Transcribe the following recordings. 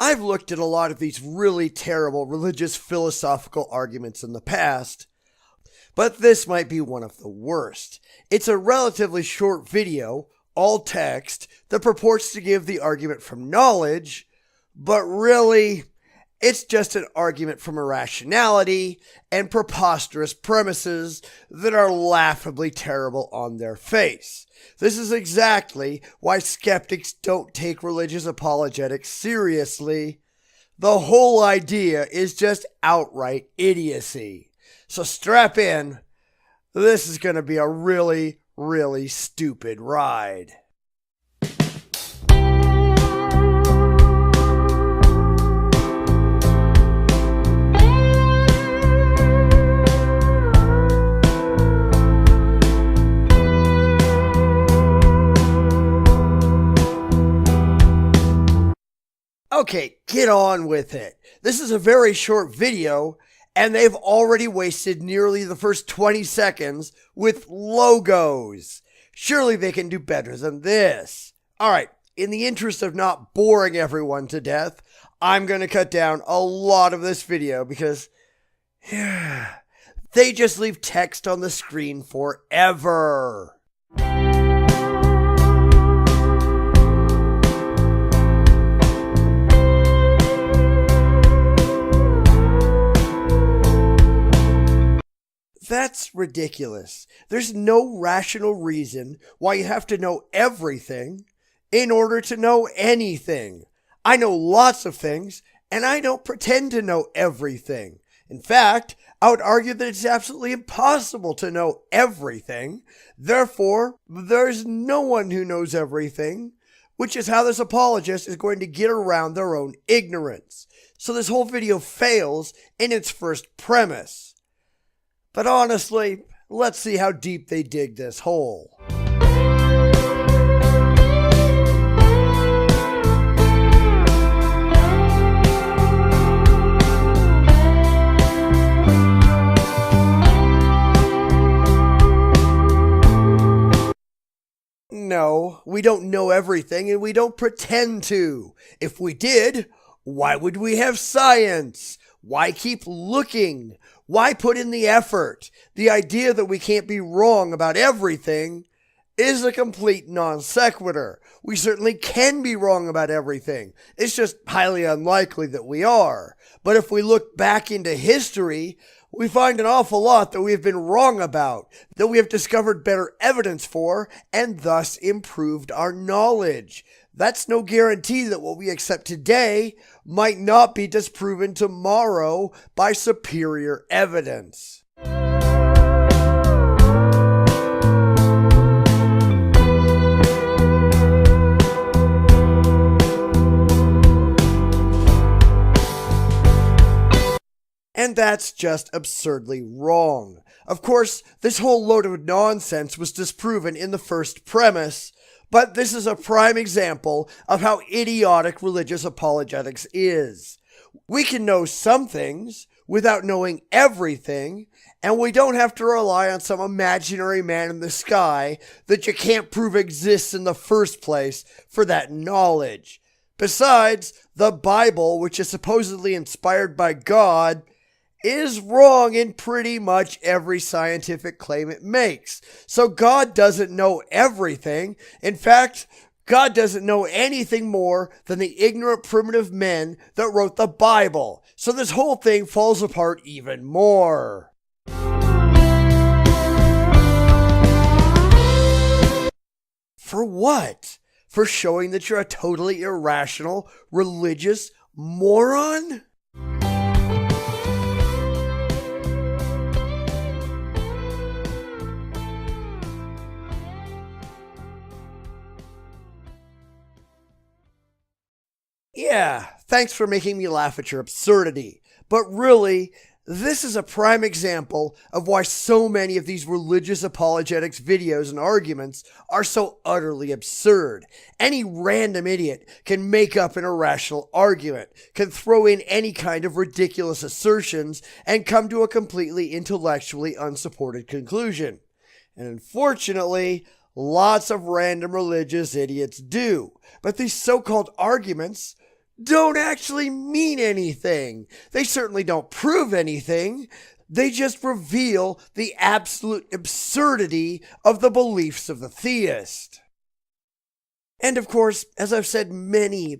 I've looked at a lot of these really terrible religious philosophical arguments in the past, but this might be one of the worst. It's a relatively short video, all text, that purports to give the argument from knowledge, but really, it's just an argument from irrationality and preposterous premises that are laughably terrible on their face. This is exactly why skeptics don't take religious apologetics seriously. The whole idea is just outright idiocy. So strap in. This is going to be a really, really stupid ride. Okay, get on with it. This is a very short video, and they've already wasted nearly the first 20 seconds with logos. Surely they can do better than this. Alright, in the interest of not boring everyone to death, I'm going to cut down a lot of this video because they just leave text on the screen forever. That's ridiculous. There's no rational reason why you have to know everything in order to know anything. I know lots of things, and I don't pretend to know everything. In fact, I would argue that it's absolutely impossible to know everything. Therefore, there's no one who knows everything, which is how this apologist is going to get around their own ignorance. So this whole video fails in its first premise. But honestly, let's see how deep they dig this hole. No, we don't know everything and we don't pretend to. If we did, why would we have science? Why keep looking? Why put in the effort? The idea that we can't be wrong about everything is a complete non sequitur. We certainly can be wrong about everything. It's just highly unlikely that we are. But if we look back into history, we find an awful lot that we have been wrong about, that we have discovered better evidence for, and thus improved our knowledge. That's no guarantee that what we accept today might not be disproven tomorrow by superior evidence. And that's just absurdly wrong. Of course, this whole load of nonsense was disproven in the first premise, but this is a prime example of how idiotic religious apologetics is. We can know some things without knowing everything, and we don't have to rely on some imaginary man in the sky that you can't prove exists in the first place for that knowledge. Besides, the Bible, which is supposedly inspired by God, is wrong in pretty much every scientific claim it makes. So God doesn't know everything. In fact, God doesn't know anything more than the ignorant primitive men that wrote the Bible. So this whole thing falls apart even more. For what? For showing that you're a totally irrational, religious moron? Yeah, thanks for making me laugh at your absurdity. But really, this is a prime example of why so many of these religious apologetics videos and arguments are so utterly absurd. Any random idiot can make up an irrational argument, can throw in any kind of ridiculous assertions, and come to a completely intellectually unsupported conclusion. And unfortunately, lots of random religious idiots do. But these so-called arguments don't actually mean anything. They certainly don't prove anything. They just reveal the absolute absurdity of the beliefs of the theist. And of course, as I've said many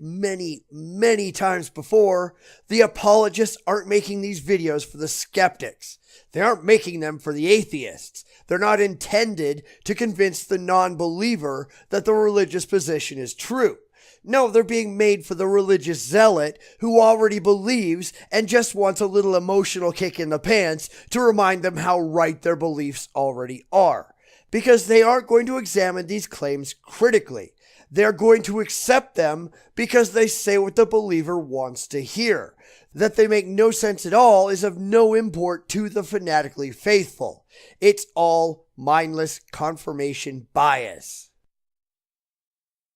times before, the apologists aren't making these videos for the skeptics. They aren't making them for the atheists. They're not intended to convince the non-believer that the religious position is true. No, they're being made for the religious zealot who already believes and just wants a little emotional kick in the pants to remind them how right their beliefs already are. Because they aren't going to examine these claims critically. They're going to accept them because they say what the believer wants to hear. That they make no sense at all is of no import to the fanatically faithful. It's all mindless confirmation bias.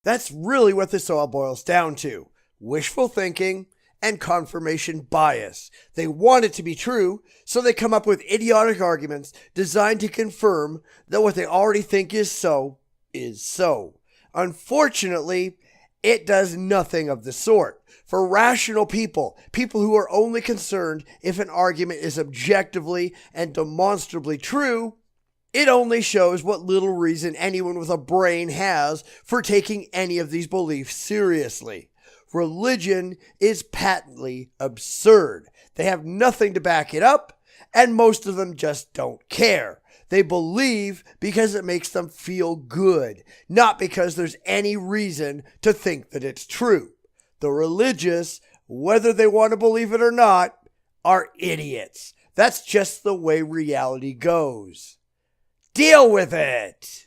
That's really what this all boils down to. Wishful thinking and confirmation bias. They want it to be true, so they come up with idiotic arguments designed to confirm that what they already think is so is so. Unfortunately, it does nothing of the sort. For rational people, people who are only concerned if an argument is objectively and demonstrably true, it only shows what little reason anyone with a brain has for taking any of these beliefs seriously. Religion is patently absurd. They have nothing to back it up, and most of them just don't care. They believe because it makes them feel good, not because there's any reason to think that it's true. The religious, whether they want to believe it or not, are idiots. That's just the way reality goes. Deal with it!